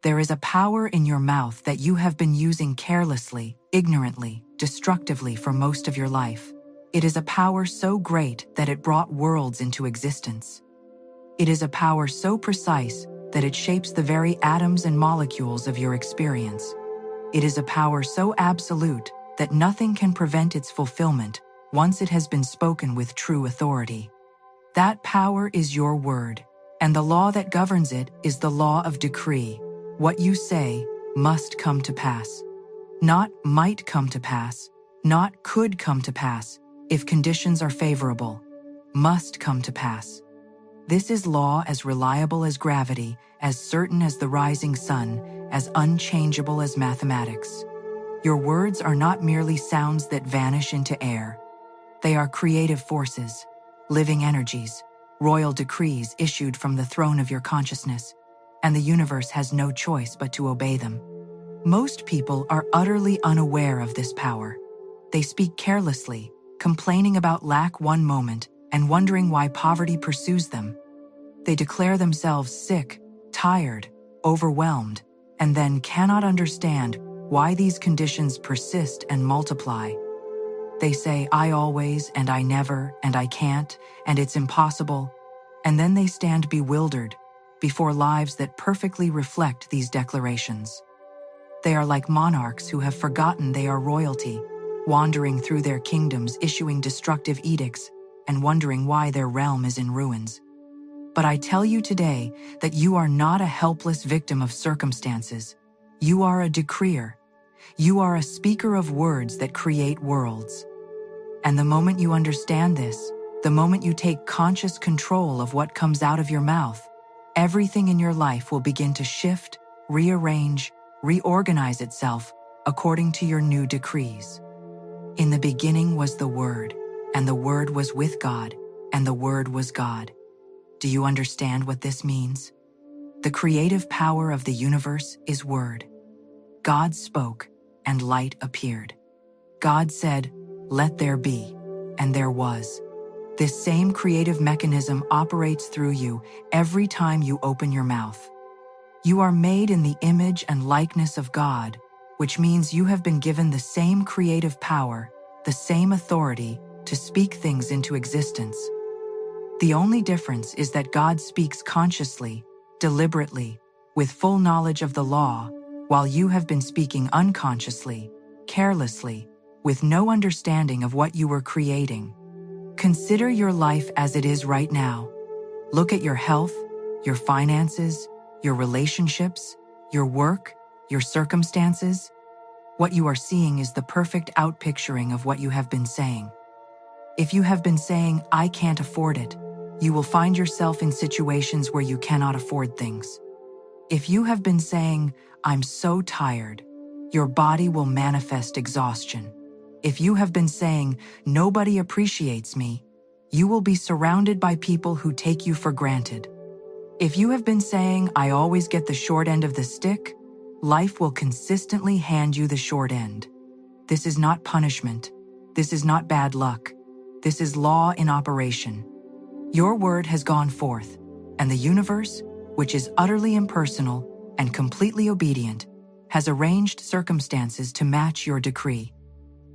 There is a power in your mouth that you have been using carelessly, ignorantly, destructively for most of your life. It is a power so great that it brought worlds into existence. It is a power so precise that it shapes the very atoms and molecules of your experience. It is a power so absolute that nothing can prevent its fulfillment once it has been spoken with true authority. That power is your word, and the law that governs it is the law of decree. What you say must come to pass. Not might come to pass, not could come to pass, if conditions are favorable. Must come to pass. This is law as reliable as gravity, as certain as the rising sun, as unchangeable as mathematics. Your words are not merely sounds that vanish into air. They are creative forces, living energies, royal decrees issued from the throne of your consciousness, and the universe has no choice but to obey them. Most people are utterly unaware of this power. They speak carelessly, complaining about lack one moment and wondering why poverty pursues them. They declare themselves sick, tired, overwhelmed, and then cannot understand why these conditions persist and multiply. They say, I always, and I never, and I can't, and it's impossible, and then they stand bewildered before lives that perfectly reflect these declarations. They are like monarchs who have forgotten they are royalty, wandering through their kingdoms issuing destructive edicts and wondering why their realm is in ruins. But I tell you today that you are not a helpless victim of circumstances. You are a decreer. You are a speaker of words that create worlds. And the moment you understand this, the moment you take conscious control of what comes out of your mouth, everything in your life will begin to shift, rearrange, reorganize itself according to your new decrees. In the beginning was the Word, and the Word was with God, and the Word was God. Do you understand what this means? The creative power of the universe is word. God spoke, and light appeared. God said, "Let there be," and there was. This same creative mechanism operates through you every time you open your mouth. You are made in the image and likeness of God, which means you have been given the same creative power, the same authority to speak things into existence. The only difference is that God speaks consciously, deliberately, with full knowledge of the law, while you have been speaking unconsciously, carelessly, with no understanding of what you were creating. Consider your life as it is right now. Look at your health, your finances, your relationships, your work, your circumstances. What you are seeing is the perfect outpicturing of what you have been saying. If you have been saying, "I can't afford it," you will find yourself in situations where you cannot afford things. If you have been saying, "I'm so tired," your body will manifest exhaustion. If you have been saying, "Nobody appreciates me," you will be surrounded by people who take you for granted. If you have been saying, "I always get the short end of the stick," life will consistently hand you the short end. This is not punishment. This is not bad luck. This is law in operation. Your word has gone forth, and the universe, which is utterly impersonal and completely obedient, has arranged circumstances to match your decree.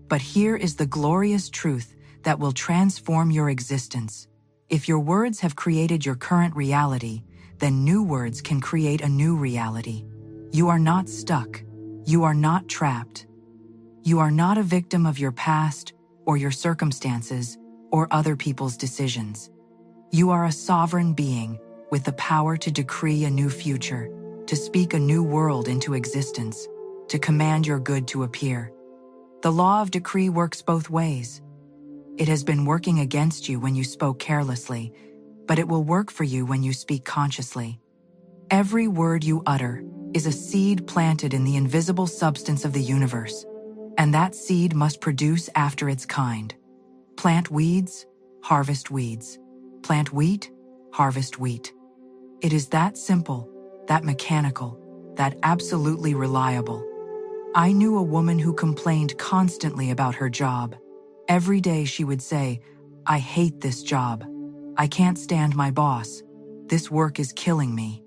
But here is the glorious truth that will transform your existence. If your words have created your current reality, then new words can create a new reality. You are not stuck. You are not trapped. You are not a victim of your past or your circumstances or other people's decisions. You are a sovereign being with the power to decree a new future, to speak a new world into existence, to command your good to appear. The law of decree works both ways. It has been working against you when you spoke carelessly, but it will work for you when you speak consciously. Every word you utter is a seed planted in the invisible substance of the universe, and that seed must produce after its kind. Plant weeds, harvest weeds. Plant wheat, harvest wheat. It is that simple, that mechanical, that absolutely reliable. I knew a woman who complained constantly about her job. Every day she would say, "I hate this job. I can't stand my boss. This work is killing me.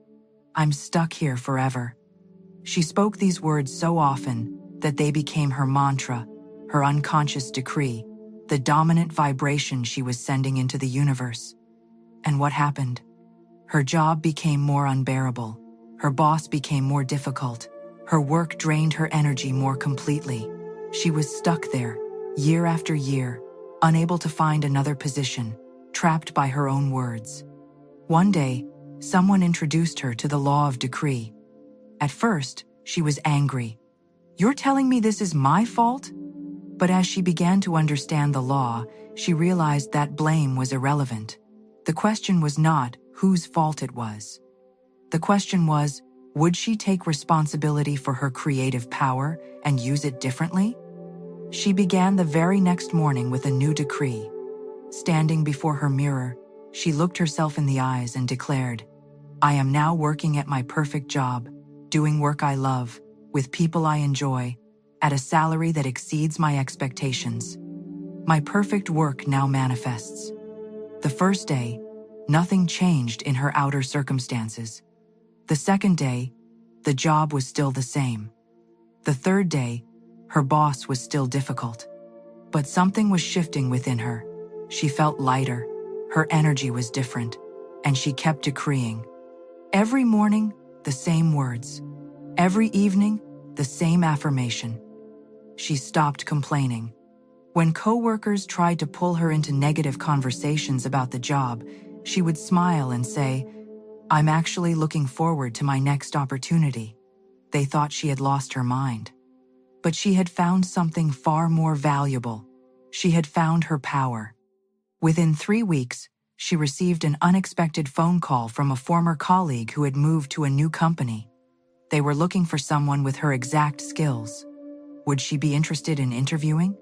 I'm stuck here forever." She spoke these words so often that they became her mantra, her unconscious decree, the dominant vibration she was sending into the universe. And what happened? Her job became more unbearable. Her boss became more difficult. Her work drained her energy more completely. She was stuck there, year after year, unable to find another position, trapped by her own words. One day, someone introduced her to the law of decree. At first, she was angry. "You're telling me this is my fault?" But as she began to understand the law, she realized that blame was irrelevant. The question was not whose fault it was. The question was, would she take responsibility for her creative power and use it differently? She began the very next morning with a new decree. Standing before her mirror, she looked herself in the eyes and declared, "I am now working at my perfect job, doing work I love, with people I enjoy, at a salary that exceeds my expectations. My perfect work now manifests." The first day, nothing changed in her outer circumstances. The second day, the job was still the same. The third day, her boss was still difficult. But something was shifting within her. She felt lighter, her energy was different, and she kept decreeing. Every morning, the same words. Every evening, the same affirmation. She stopped complaining. When coworkers tried to pull her into negative conversations about the job, she would smile and say, "I'm actually looking forward to my next opportunity." They thought she had lost her mind. But she had found something far more valuable. She had found her power. Within 3 weeks, she received an unexpected phone call from a former colleague who had moved to a new company. They were looking for someone with her exact skills. Would she be interested in interviewing?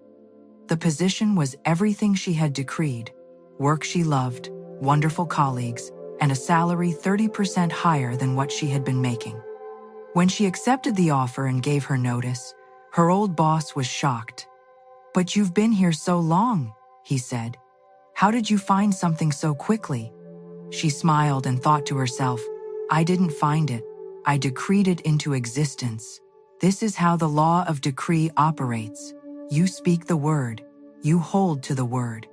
The position was everything she had decreed: work she loved, wonderful colleagues, and a salary 30% higher than what she had been making. When she accepted the offer and gave her notice, her old boss was shocked. "But you've been here so long," he said. "How did you find something so quickly?" She smiled and thought to herself, "I didn't find it. I decreed it into existence." This is how the law of decree operates. You speak the word. You hold to the word.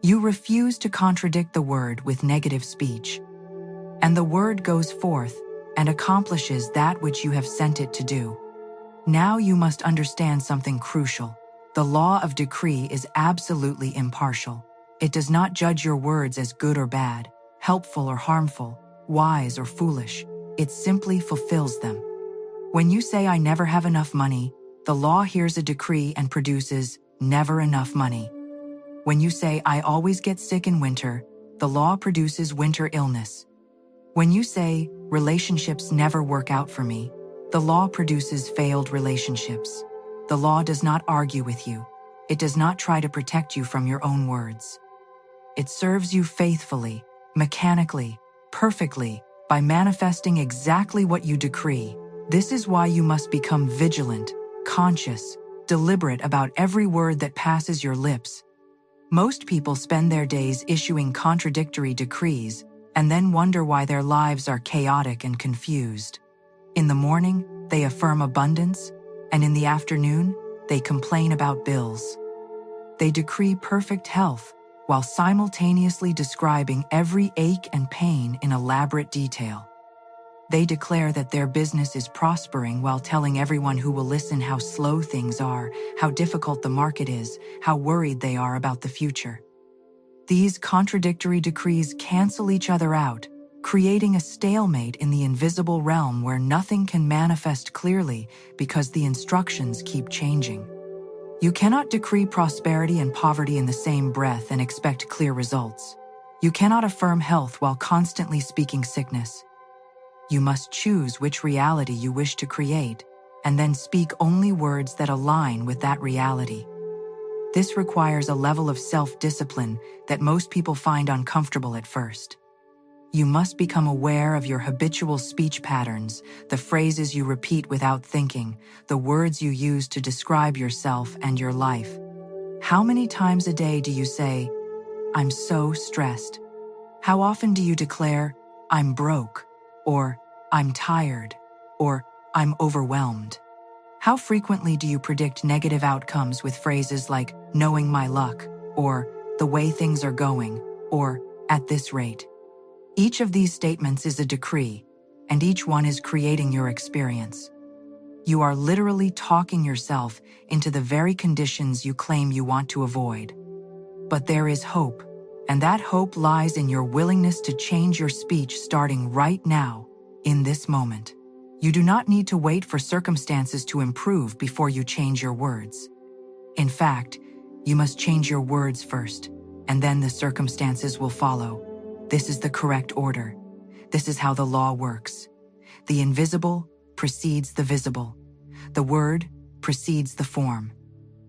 You refuse to contradict the word with negative speech. And the word goes forth and accomplishes that which you have sent it to do. Now you must understand something crucial. The law of decree is absolutely impartial. It does not judge your words as good or bad, helpful or harmful, wise or foolish. It simply fulfills them. When you say, "I never have enough money," the law hears a decree and produces never enough money. When you say, "I always get sick in winter," the law produces winter illness. When you say, "Relationships never work out for me," the law produces failed relationships. The law does not argue with you. It does not try to protect you from your own words. It serves you faithfully, mechanically, perfectly, by manifesting exactly what you decree. This is why you must become vigilant, conscious, deliberate about every word that passes your lips. Most people spend their days issuing contradictory decrees and then wonder why their lives are chaotic and confused. In the morning, they affirm abundance, and in the afternoon, they complain about bills. They decree perfect health while simultaneously describing every ache and pain in elaborate detail. They declare that their business is prospering while telling everyone who will listen how slow things are, how difficult the market is, how worried they are about the future. These contradictory decrees cancel each other out, creating a stalemate in the invisible realm where nothing can manifest clearly because the instructions keep changing. You cannot decree prosperity and poverty in the same breath and expect clear results. You cannot affirm health while constantly speaking sickness. You must choose which reality you wish to create, and then speak only words that align with that reality. This requires a level of self-discipline that most people find uncomfortable at first. You must become aware of your habitual speech patterns, the phrases you repeat without thinking, the words you use to describe yourself and your life. How many times a day do you say, "I'm so stressed"? How often do you declare, "I'm broke," or "I'm tired," or I'm overwhelmed. How frequently do you predict negative outcomes with phrases like, knowing my luck, or the way things are going, or at this rate? Each of these statements is a decree, and each one is creating your experience. You are literally talking yourself into the very conditions you claim you want to avoid. But there is hope, and that hope lies in your willingness to change your speech starting right now, in this moment. You do not need to wait for circumstances to improve before you change your words. In fact, you must change your words first, and then the circumstances will follow. This is the correct order. This is how the law works. The invisible precedes the visible. The word precedes the form.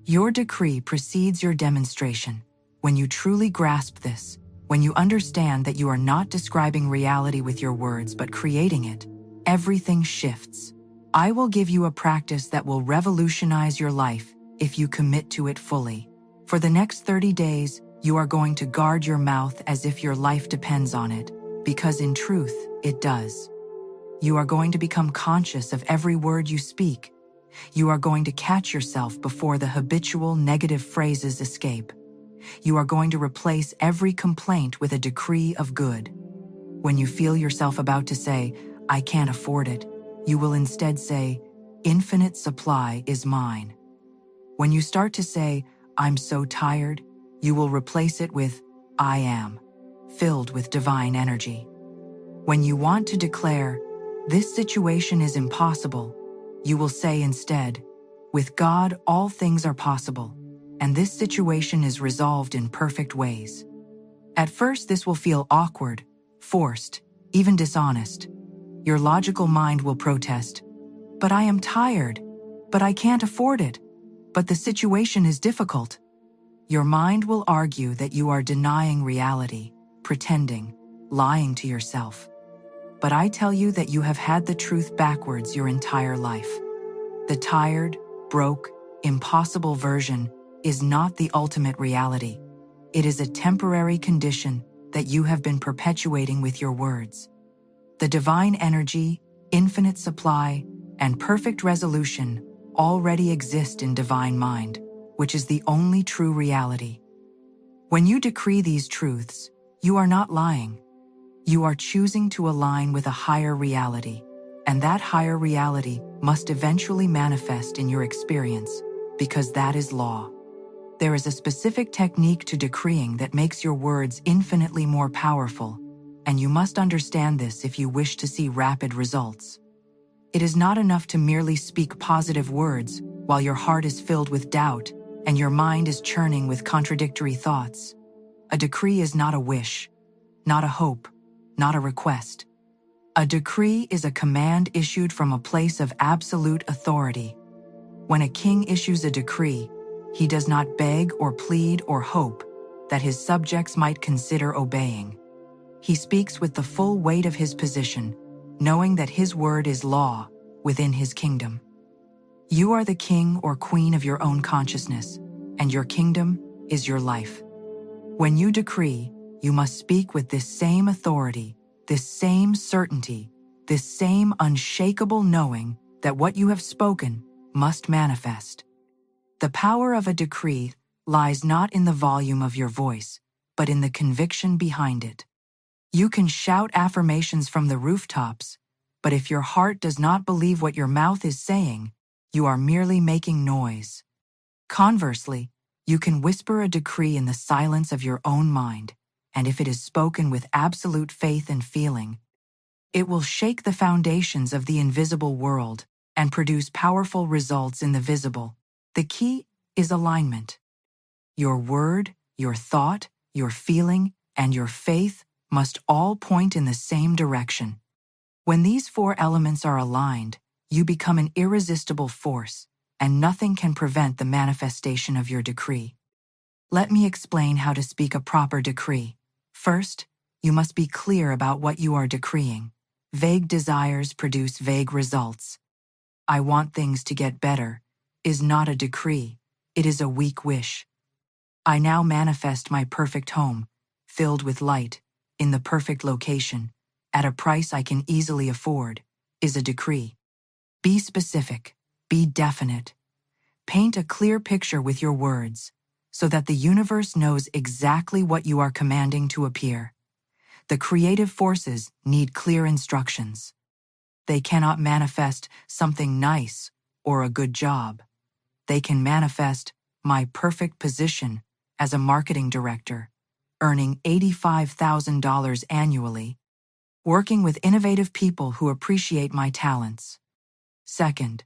Your decree precedes your demonstration. When you truly grasp this, when you understand that you are not describing reality with your words but creating it, everything shifts. I will give you a practice that will revolutionize your life if you commit to it fully. For the next 30 days, you are going to guard your mouth as if your life depends on it, because in truth, it does. You are going to become conscious of every word you speak. You are going to catch yourself before the habitual negative phrases escape. You are going to replace every complaint with a decree of good. When you feel yourself about to say, I can't afford it, you will instead say, infinite supply is mine. When you start to say, I'm so tired, you will replace it with, I am, filled with divine energy. When you want to declare, this situation is impossible, you will say instead, with God all things are possible, and this situation is resolved in perfect ways. At first this will feel awkward, forced, even dishonest. Your logical mind will protest, but I am tired, but I can't afford it, but the situation is difficult. Your mind will argue that you are denying reality, pretending, lying to yourself. But I tell you that you have had the truth backwards your entire life. The tired, broke, impossible version is not the ultimate reality. It is a temporary condition that you have been perpetuating with your words. The divine energy, infinite supply, and perfect resolution already exist in divine mind, which is the only true reality. When you decree these truths, you are not lying. You are choosing to align with a higher reality, and that higher reality must eventually manifest in your experience, because that is law. There is a specific technique to decreeing that makes your words infinitely more powerful, and you must understand this if you wish to see rapid results. It is not enough to merely speak positive words while your heart is filled with doubt and your mind is churning with contradictory thoughts. A decree is not a wish, not a hope, not a request. A decree is a command issued from a place of absolute authority. When a king issues a decree, he does not beg or plead or hope that his subjects might consider obeying. He speaks with the full weight of his position, knowing that his word is law within his kingdom. You are the king or queen of your own consciousness, and your kingdom is your life. When you decree, you must speak with this same authority, this same certainty, this same unshakable knowing that what you have spoken must manifest. The power of a decree lies not in the volume of your voice, but in the conviction behind it. You can shout affirmations from the rooftops, but if your heart does not believe what your mouth is saying, you are merely making noise. Conversely, you can whisper a decree in the silence of your own mind, and if it is spoken with absolute faith and feeling, it will shake the foundations of the invisible world and produce powerful results in the visible. The key is alignment. Your word, your thought, your feeling, and your faith must all point in the same direction. When these four elements are aligned, you become an irresistible force, and nothing can prevent the manifestation of your decree. Let me explain how to speak a proper decree. First, you must be clear about what you are decreeing. Vague desires produce vague results. I want things to get better is not a decree, it is a weak wish. I now manifest my perfect home, filled with light, in the perfect location, at a price I can easily afford, is a decree. Be specific, be definite. Paint a clear picture with your words so that the universe knows exactly what you are commanding to appear. The creative forces need clear instructions. They cannot manifest something nice or a good job. They can manifest my perfect position as a marketing director, earning $85,000 annually, working with innovative people who appreciate my talents. Second,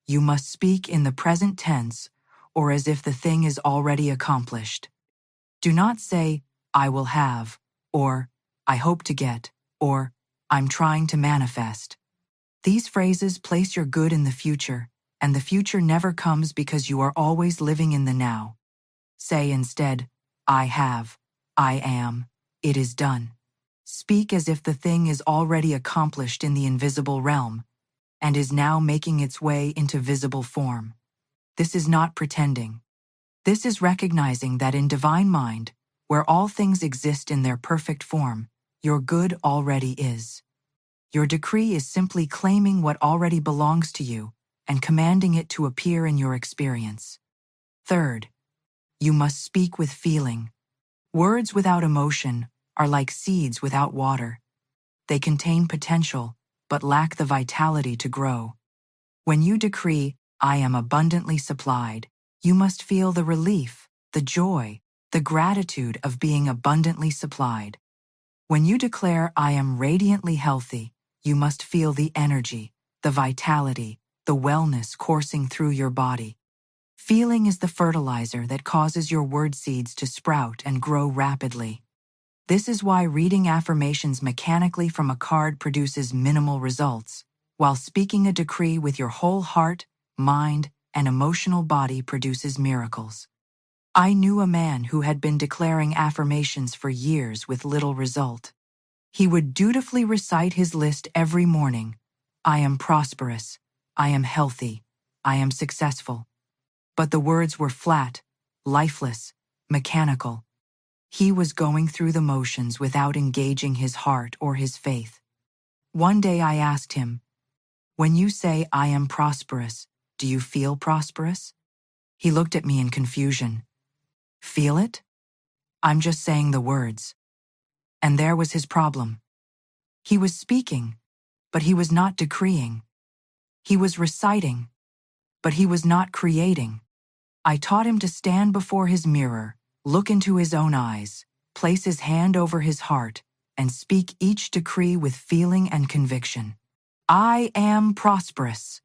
you must speak in the present tense or as if the thing is already accomplished. Do not say, I will have, or I hope to get, or I'm trying to manifest. These phrases place your good in the future, and the future never comes because you are always living in the now. Say instead, I have, I am, it is done. Speak as if the thing is already accomplished in the invisible realm and is now making its way into visible form. This is not pretending. This is recognizing that in divine mind, where all things exist in their perfect form, your good already is. Your decree is simply claiming what already belongs to you and commanding it to appear in your experience. Third, you must speak with feeling. Words without emotion are like seeds without water. They contain potential, but lack the vitality to grow. When you decree, I am abundantly supplied, you must feel the relief, the joy, the gratitude of being abundantly supplied. When you declare, I am radiantly healthy, you must feel the energy, the vitality, the wellness coursing through your body. Feeling is the fertilizer that causes your word seeds to sprout and grow rapidly. This is why reading affirmations mechanically from a card produces minimal results, while speaking a decree with your whole heart, mind, and emotional body produces miracles. I knew a man who had been declaring affirmations for years with little result. He would dutifully recite his list every morning. I am prosperous. I am healthy. I am successful. But the words were flat, lifeless, mechanical. He was going through the motions without engaging his heart or his faith. One day I asked him, when you say I am prosperous, do you feel prosperous? He looked at me in confusion. Feel it? I'm just saying the words. And there was his problem. He was speaking, but he was not decreeing. He was reciting, but he was not creating. I taught him to stand before his mirror, look into his own eyes, place his hand over his heart, and speak each decree with feeling and conviction. I am prosperous.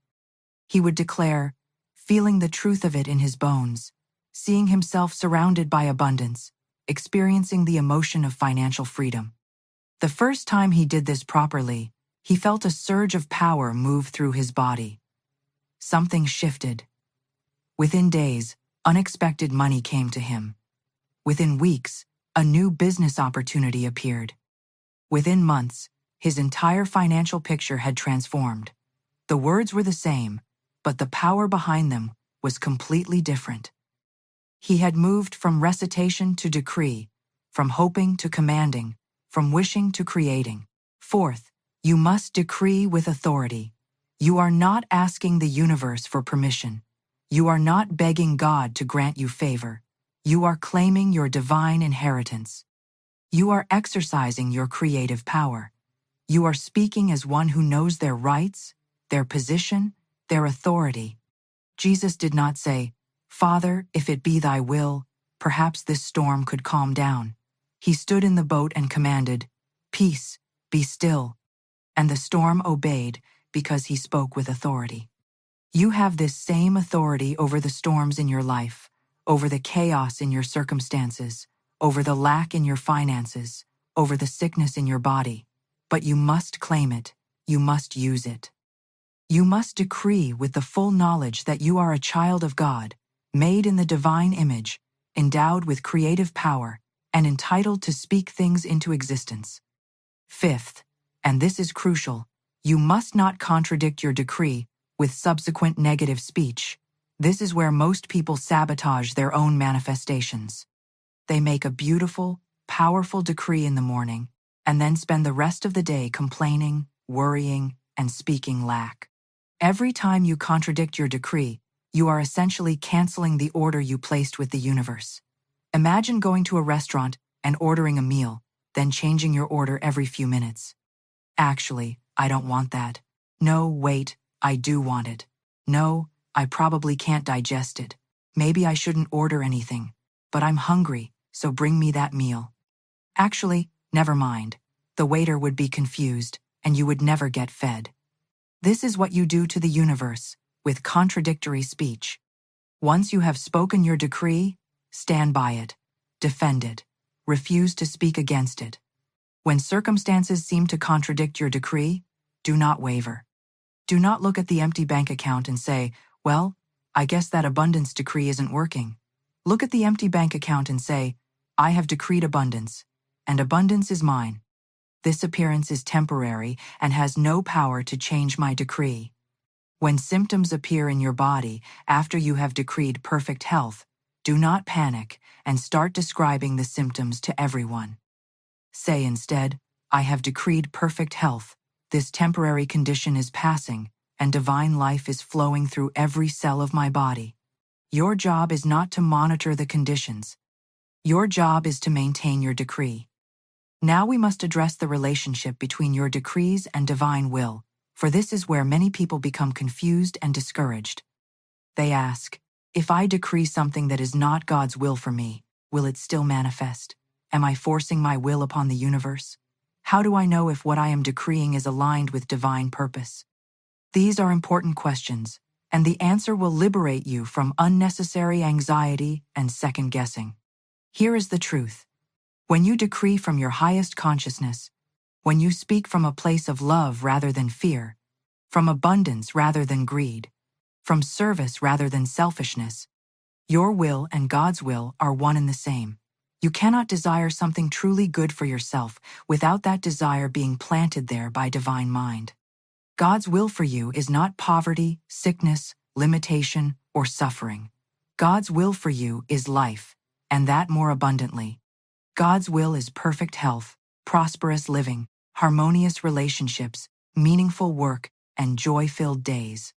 He would declare, feeling the truth of it in his bones, seeing himself surrounded by abundance, experiencing the emotion of financial freedom. The first time he did this properly, he felt a surge of power move through his body. Something shifted. Within days, unexpected money came to him. Within weeks, a new business opportunity appeared. Within months, his entire financial picture had transformed. The words were the same, but the power behind them was completely different. He had moved from recitation to decree, from hoping to commanding, from wishing to creating. Fourth, you must decree with authority. You are not asking the universe for permission. You are not begging God to grant you favor. You are claiming your divine inheritance. You are exercising your creative power. You are speaking as one who knows their rights, their position, their authority. Jesus did not say, Father, if it be thy will, perhaps this storm could calm down. He stood in the boat and commanded, Peace, be still. And the storm obeyed because he spoke with authority. You have this same authority over the storms in your life, over the chaos in your circumstances, over the lack in your finances, over the sickness in your body. But you must claim it. You must use it. You must decree with the full knowledge that you are a child of God, made in the divine image, endowed with creative power, and entitled to speak things into existence. Fifth, and this is crucial, you must not contradict your decree with subsequent negative speech. This is where most people sabotage their own manifestations. They make a beautiful, powerful decree in the morning, and then spend the rest of the day complaining, worrying, and speaking lack. Every time you contradict your decree, you are essentially canceling the order you placed with the universe. Imagine going to a restaurant and ordering a meal, then changing your order every few minutes. Actually, I don't want that. No, wait, I do want it. No, I probably can't digest it. Maybe I shouldn't order anything. But I'm hungry, so bring me that meal. Actually, never mind. The waiter would be confused, and you would never get fed. This is what you do to the universe, with contradictory speech. Once you have spoken your decree, stand by it, defend it, refuse to speak against it. When circumstances seem to contradict your decree, do not waver. Do not look at the empty bank account and say, well, I guess that abundance decree isn't working. Look at the empty bank account and say, I have decreed abundance, and abundance is mine. This appearance is temporary and has no power to change my decree. When symptoms appear in your body after you have decreed perfect health, do not panic and start describing the symptoms to everyone. Say instead, I have decreed perfect health. This temporary condition is passing, and divine life is flowing through every cell of my body. Your job is not to monitor the conditions. Your job is to maintain your decree. Now we must address the relationship between your decrees and divine will, for this is where many people become confused and discouraged. They ask, if I decree something that is not God's will for me, will it still manifest? Am I forcing my will upon the universe? How do I know if what I am decreeing is aligned with divine purpose? These are important questions, and the answer will liberate you from unnecessary anxiety and second-guessing. Here is the truth. When you decree from your highest consciousness, when you speak from a place of love rather than fear, from abundance rather than greed, from service rather than selfishness, your will and God's will are one and the same. You cannot desire something truly good for yourself without that desire being planted there by divine mind. God's will for you is not poverty, sickness, limitation, or suffering. God's will for you is life, and that more abundantly. God's will is perfect health, prosperous living, harmonious relationships, meaningful work, and joy-filled days.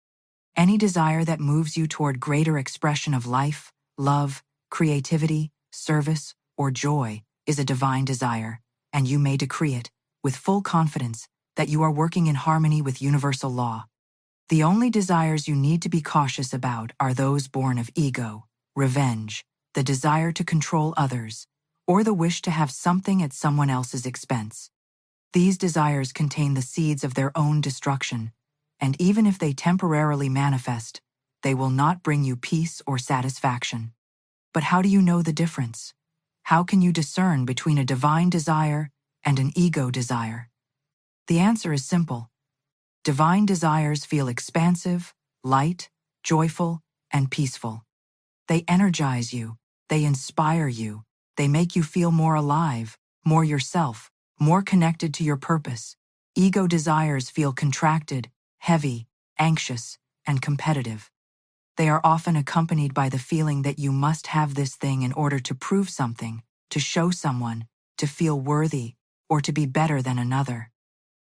Any desire that moves you toward greater expression of life, love, creativity, service, or joy is a divine desire, and you may decree it, with full confidence, that you are working in harmony with universal law. The only desires you need to be cautious about are those born of ego, revenge, the desire to control others, or the wish to have something at someone else's expense. These desires contain the seeds of their own destruction, and even if they temporarily manifest, they will not bring you peace or satisfaction. But how do you know the difference? How can you discern between a divine desire and an ego desire? The answer is simple. Divine desires feel expansive, light, joyful, and peaceful. They energize you, they inspire you, they make you feel more alive, more yourself, more connected to your purpose. Ego desires feel contracted, heavy, anxious, and competitive. They are often accompanied by the feeling that you must have this thing in order to prove something, to show someone, to feel worthy, or to be better than another.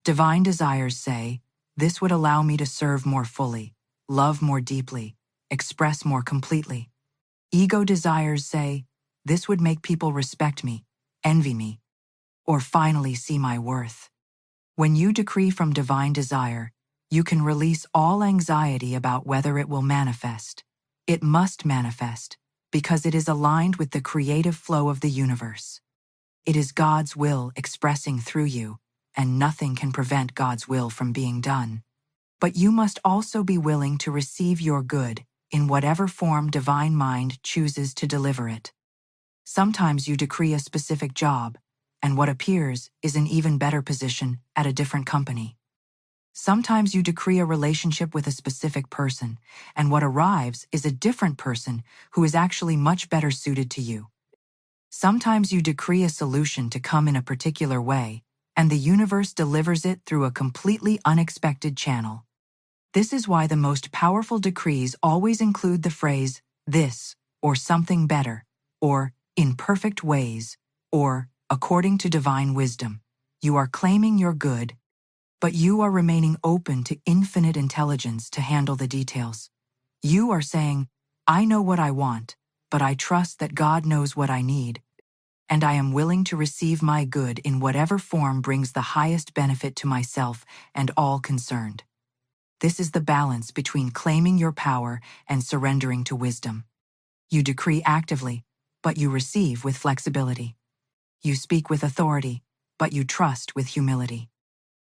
Divine desires say, this would allow me to serve more fully, love more deeply, express more completely. Ego desires say, this would make people respect me, envy me, or finally see my worth. When you decree from divine desire, you can release all anxiety about whether it will manifest. It must manifest, because it is aligned with the creative flow of the universe. It is God's will expressing through you, and nothing can prevent God's will from being done. But you must also be willing to receive your good in whatever form divine mind chooses to deliver it. Sometimes you decree a specific job, and what appears is an even better position at a different company. Sometimes you decree a relationship with a specific person, and what arrives is a different person who is actually much better suited to you. Sometimes you decree a solution to come in a particular way, and the universe delivers it through a completely unexpected channel. This is why the most powerful decrees always include the phrase, this, or something better, or in perfect ways, or according to divine wisdom. You are claiming your good, But you are remaining open to infinite intelligence to handle the details. You are saying, I know what I want, but I trust that God knows what I need, and I am willing to receive my good in whatever form brings the highest benefit to myself and all concerned. This is the balance between claiming your power and surrendering to wisdom. You decree actively, but you receive with flexibility. You speak with authority, but you trust with humility.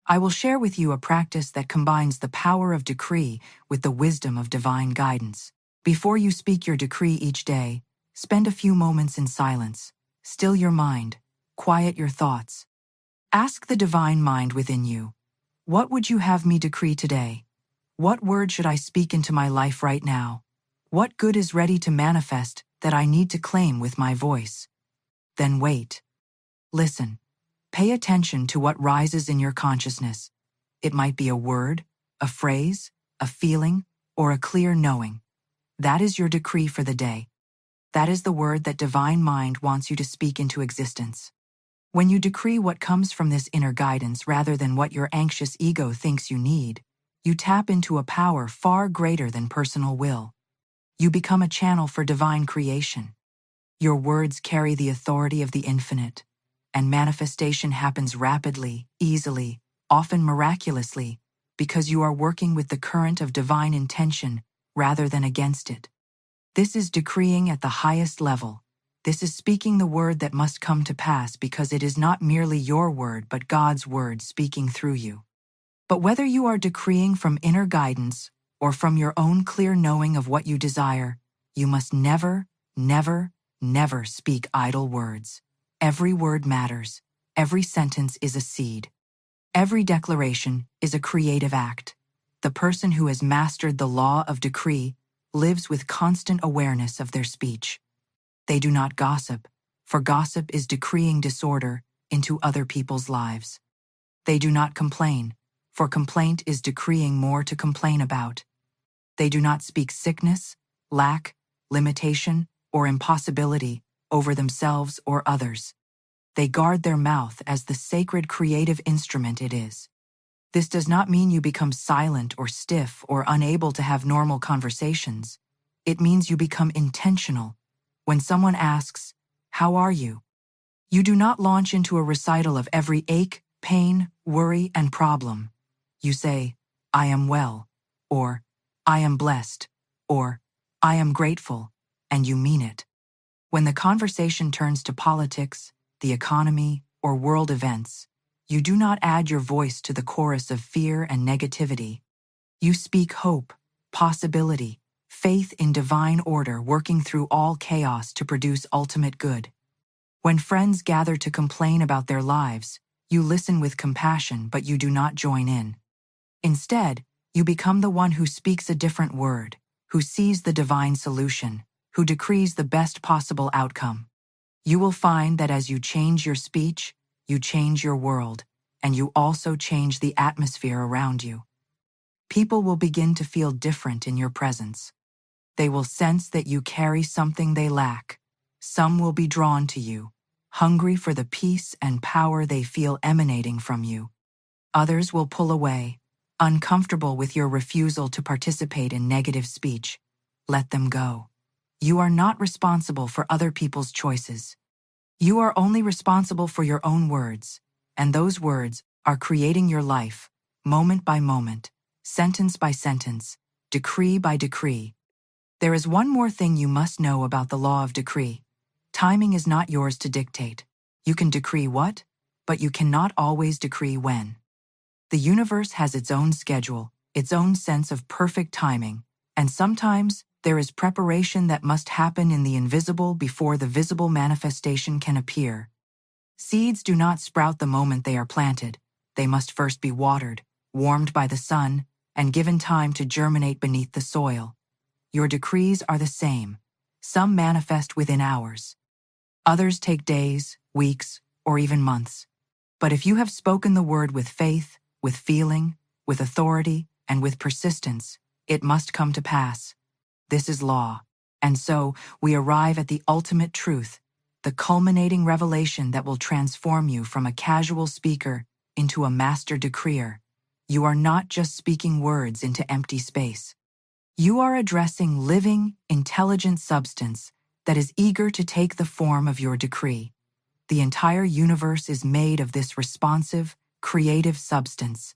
I will share with you a practice that combines the power of decree with the wisdom of divine guidance. Before you speak your decree each day, spend a few moments in silence. Still your mind, quiet your thoughts. Ask the divine mind within you, what would you have me decree today? What word should I speak into my life right now? What good is ready to manifest that I need to claim with my voice? Then wait. Listen. Pay attention to what rises in your consciousness. It might be a word, a phrase, a feeling, or a clear knowing. That is your decree for the day. That is the word that divine mind wants you to speak into existence. When you decree what comes from this inner guidance rather than what your anxious ego thinks you need, you tap into a power far greater than personal will. You become a channel for divine creation. Your words carry the authority of the infinite, and manifestation happens rapidly, easily, often miraculously, because you are working with the current of divine intention rather than against it. This is decreeing at the highest level. This is speaking the word that must come to pass because it is not merely your word but God's word speaking through you. But whether you are decreeing from inner guidance or from your own clear knowing of what you desire, you must never, never, never speak idle words. Every word matters. Every sentence is a seed. Every declaration is a creative act. The person who has mastered the law of decree lives with constant awareness of their speech. They do not gossip, for gossip is decreeing disorder into other people's lives. They do not complain, for complaint is decreeing more to complain about. They do not speak sickness, lack, limitation, or impossibility over themselves or others. They guard their mouth as the sacred creative instrument it is. This does not mean you become silent or stiff or unable to have normal conversations. It means you become intentional. When someone asks, "How are you?" you do not launch into a recital of every ache, pain, worry, and problem. You say, "I am well," or "I am blessed," or "I am grateful," and you mean it. When the conversation turns to politics, the economy, or world events, you do not add your voice to the chorus of fear and negativity. You speak hope, possibility, faith in divine order working through all chaos to produce ultimate good. When friends gather to complain about their lives, you listen with compassion but you do not join in. Instead, you become the one who speaks a different word, who sees the divine solution, who decrees the best possible outcome. You will find that as you change your speech, you change your world, and you also change the atmosphere around you. People will begin to feel different in your presence. They will sense that you carry something they lack. Some will be drawn to you, hungry for the peace and power they feel emanating from you. Others will pull away, uncomfortable with your refusal to participate in negative speech. Let them go. You are not responsible for other people's choices. You are only responsible for your own words, and those words are creating your life, moment by moment, sentence by sentence, decree by decree. There is one more thing you must know about the law of decree. Timing is not yours to dictate. You can decree what, but you cannot always decree when. The universe has its own schedule, its own sense of perfect timing, and sometimes there is preparation that must happen in the invisible before the visible manifestation can appear. Seeds do not sprout the moment they are planted. They must first be watered, warmed by the sun, and given time to germinate beneath the soil. Your decrees are the same. Some manifest within hours. Others take days, weeks, or even months. But if you have spoken the word with faith, with feeling, with authority, and with persistence, it must come to pass. This is law. And so, we arrive at the ultimate truth, the culminating revelation that will transform you from a casual speaker into a master decreer. You are not just speaking words into empty space. You are addressing living, intelligent substance that is eager to take the form of your decree. The entire universe is made of this responsive, creative substance.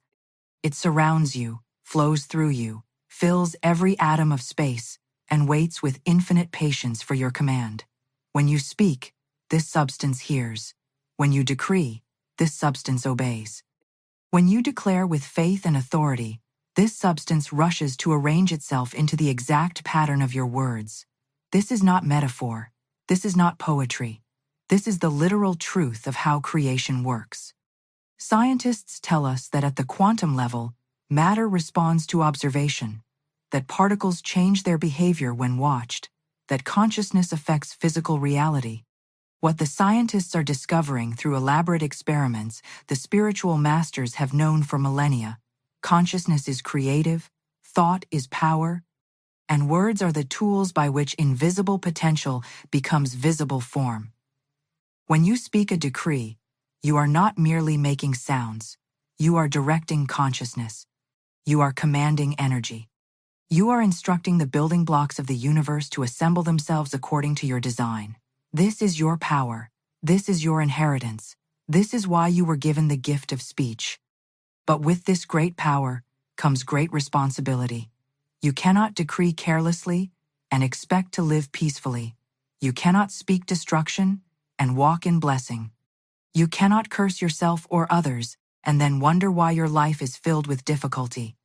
It surrounds you, flows through you, fills every atom of space, and waits with infinite patience for your command. When you speak, this substance hears. When you decree, this substance obeys. When you declare with faith and authority, this substance rushes to arrange itself into the exact pattern of your words. This is not metaphor. This is not poetry. This is the literal truth of how creation works. Scientists tell us that at the quantum level, matter responds to observation, that particles change their behavior when watched, that consciousness affects physical reality. What the scientists are discovering through elaborate experiments, the spiritual masters have known for millennia. Consciousness is creative, thought is power, and words are the tools by which invisible potential becomes visible form. When you speak a decree, you are not merely making sounds. You are directing consciousness. You are commanding energy. You are instructing the building blocks of the universe to assemble themselves according to your design. This is your power. This is your inheritance. This is why you were given the gift of speech. But with this great power comes great responsibility. You cannot decree carelessly and expect to live peacefully. You cannot speak destruction and walk in blessing. You cannot curse yourself or others and then wonder why your life is filled with difficulty.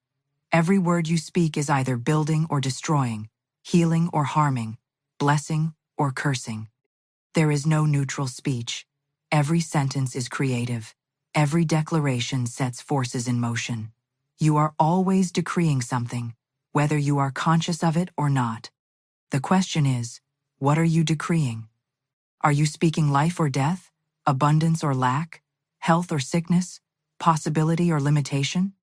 Every word you speak is either building or destroying, healing or harming, blessing or cursing. There is no neutral speech. Every sentence is creative. Every declaration sets forces in motion. You are always decreeing something, whether you are conscious of it or not. The question is, what are you decreeing? Are you speaking life or death, abundance or lack, health or sickness, possibility or limitation?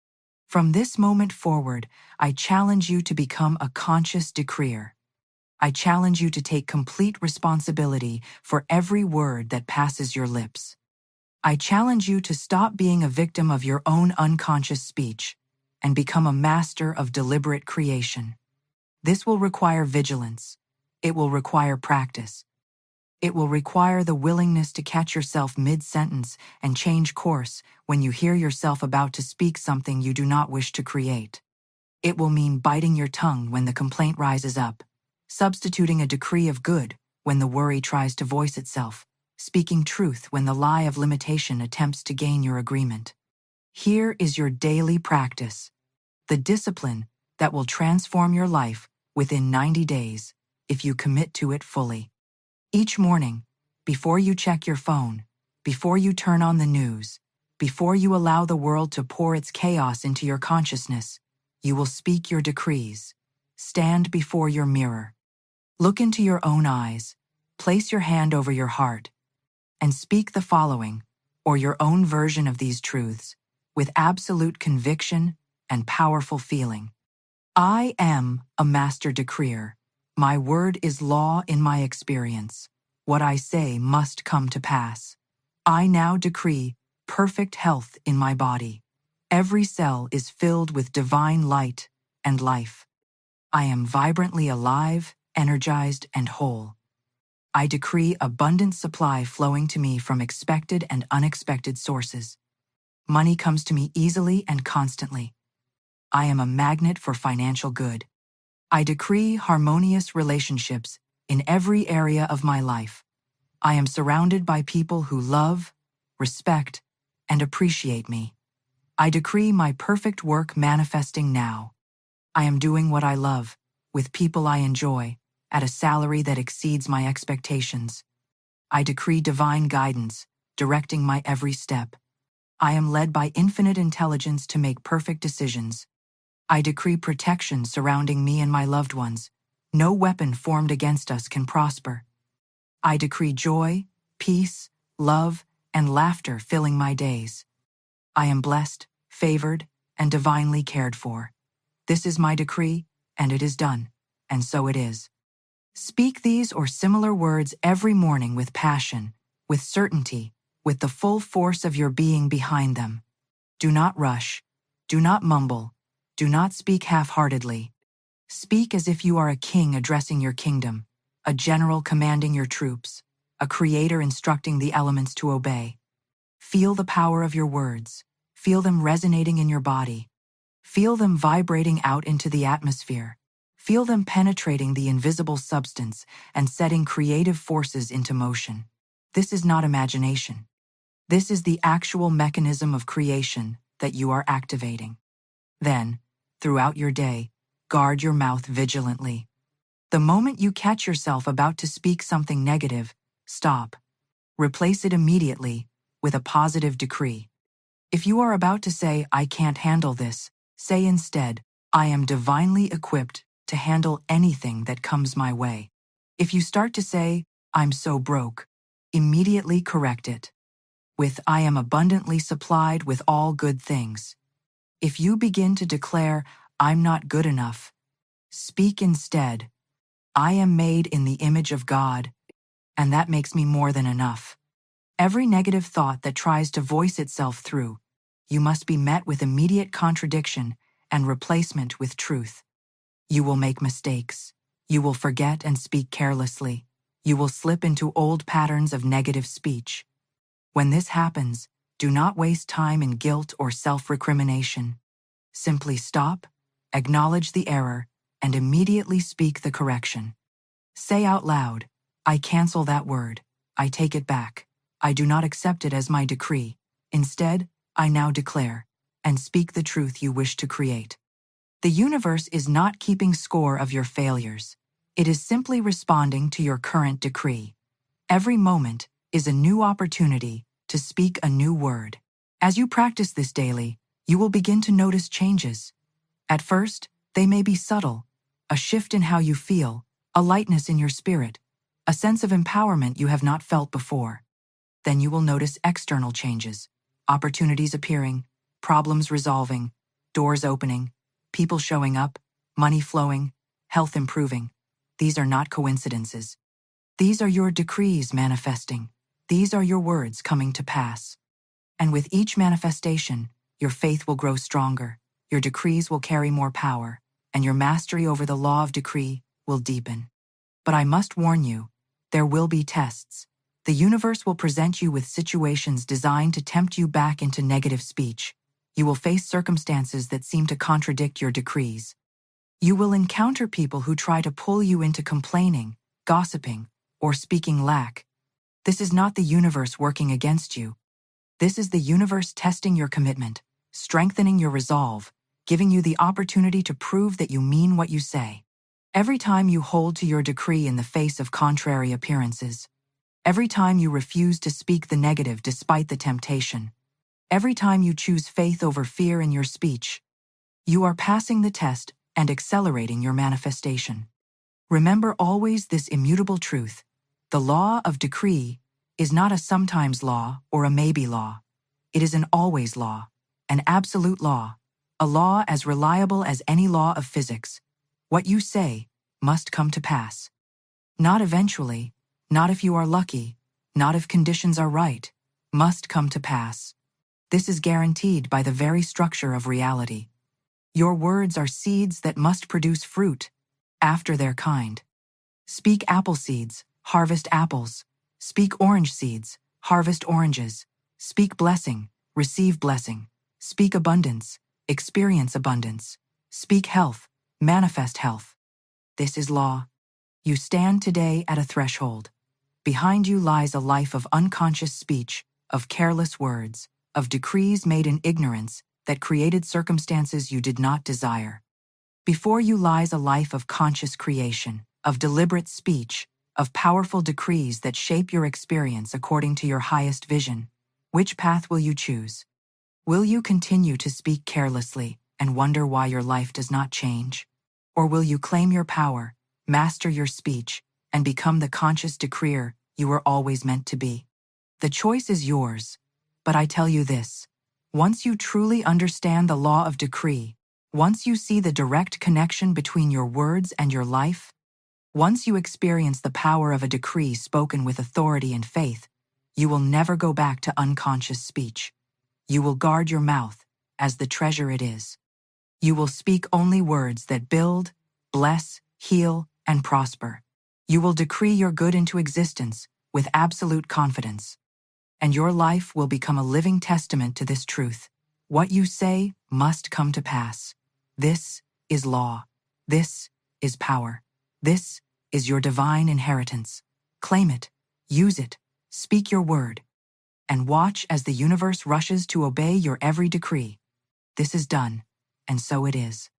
From this moment forward, I challenge you to become a conscious decreer. I challenge you to take complete responsibility for every word that passes your lips. I challenge you to stop being a victim of your own unconscious speech and become a master of deliberate creation. This will require vigilance. It will require practice. It will require the willingness to catch yourself mid-sentence and change course when you hear yourself about to speak something you do not wish to create. It will mean biting your tongue when the complaint rises up, substituting a decree of good when the worry tries to voice itself, speaking truth when the lie of limitation attempts to gain your agreement. Here is your daily practice, the discipline that will transform your life within 90 days if you commit to it fully. Each morning, before you check your phone, before you turn on the news, before you allow the world to pour its chaos into your consciousness, you will speak your decrees. Stand before your mirror. Look into your own eyes, place your hand over your heart, and speak the following, or your own version of these truths, with absolute conviction and powerful feeling. I am a master decreer. My word is law in my experience. What I say must come to pass. I now decree perfect health in my body. Every cell is filled with divine light and life. I am vibrantly alive, energized, and whole. I decree abundant supply flowing to me from expected and unexpected sources. Money comes to me easily and constantly. I am a magnet for financial good. I decree harmonious relationships in every area of my life. I am surrounded by people who love, respect, and appreciate me. I decree my perfect work manifesting now. I am doing what I love, with people I enjoy, at a salary that exceeds my expectations. I decree divine guidance, directing my every step. I am led by infinite intelligence to make perfect decisions. I decree protection surrounding me and my loved ones. No weapon formed against us can prosper. I decree joy, peace, love, and laughter filling my days. I am blessed, favored, and divinely cared for. This is my decree, and it is done, and so it is. Speak these or similar words every morning with passion, with certainty, with the full force of your being behind them. Do not rush. Do not mumble. Do not speak half-heartedly. Speak as if you are a king addressing your kingdom, a general commanding your troops, a creator instructing the elements to obey. Feel the power of your words. Feel them resonating in your body. Feel them vibrating out into the atmosphere. Feel them penetrating the invisible substance and setting creative forces into motion. This is not imagination. This is the actual mechanism of creation that you are activating. Then, throughout your day, guard your mouth vigilantly. The moment you catch yourself about to speak something negative, stop. Replace it immediately with a positive decree. If you are about to say, "I can't handle this," say instead, "I am divinely equipped to handle anything that comes my way." If you start to say, "I'm so broke," immediately correct it with, "I am abundantly supplied with all good things." If you begin to declare, "I'm not good enough," speak instead, "I am made in the image of God, and that makes me more than enough." Every negative thought that tries to voice itself through, you must be met with immediate contradiction and replacement with truth. You will make mistakes. You will forget and speak carelessly. You will slip into old patterns of negative speech. When this happens, do not waste time in guilt or self-recrimination. Simply stop, acknowledge the error, and immediately speak the correction. Say out loud, "I cancel that word. I take it back. I do not accept it as my decree. Instead, I now declare," and speak the truth you wish to create. The universe is not keeping score of your failures. It is simply responding to your current decree. Every moment is a new opportunity to speak a new word. As you practice this daily, you will begin to notice changes. At first, they may be subtle, a shift in how you feel, a lightness in your spirit, a sense of empowerment you have not felt before. Then you will notice external changes, opportunities appearing, problems resolving, doors opening, people showing up, money flowing, health improving. These are not coincidences. These are your decrees manifesting. These are your words coming to pass. And with each manifestation, your faith will grow stronger, your decrees will carry more power, and your mastery over the law of decree will deepen. But I must warn you, there will be tests. The universe will present you with situations designed to tempt you back into negative speech. You will face circumstances that seem to contradict your decrees. You will encounter people who try to pull you into complaining, gossiping, or speaking lack. This is not the universe working against you. This is the universe testing your commitment, strengthening your resolve, giving you the opportunity to prove that you mean what you say. Every time you hold to your decree in the face of contrary appearances, every time you refuse to speak the negative despite the temptation, every time you choose faith over fear in your speech, you are passing the test and accelerating your manifestation. Remember always this immutable truth: the law of decree is not a sometimes law or a maybe law. It is an always law, an absolute law, a law as reliable as any law of physics. What you say must come to pass. Not eventually, not if you are lucky, not if conditions are right, must come to pass. This is guaranteed by the very structure of reality. Your words are seeds that must produce fruit, after their kind. Speak apple seeds, harvest apples. Speak orange seeds, harvest oranges. Speak blessing, receive blessing. Speak abundance, experience abundance. Speak health, manifest health. This is law. You stand today at a threshold. Behind you lies a life of unconscious speech, of careless words, of decrees made in ignorance that created circumstances you did not desire. Before you lies a life of conscious creation, of deliberate speech, of powerful decrees that shape your experience according to your highest vision. Which path will you choose? Will you continue to speak carelessly and wonder why your life does not change? Or will you claim your power, master your speech, and become the conscious decreer you were always meant to be? The choice is yours, but I tell you this: once you truly understand the law of decree, once you see the direct connection between your words and your life, once you experience the power of a decree spoken with authority and faith, you will never go back to unconscious speech. You will guard your mouth, as the treasure it is. You will speak only words that build, bless, heal, and prosper. You will decree your good into existence with absolute confidence. And your life will become a living testament to this truth. What you say must come to pass. This is law. This is power. This is your divine inheritance. Claim it, use it, speak your word, and watch as the universe rushes to obey your every decree. This is done, and so it is.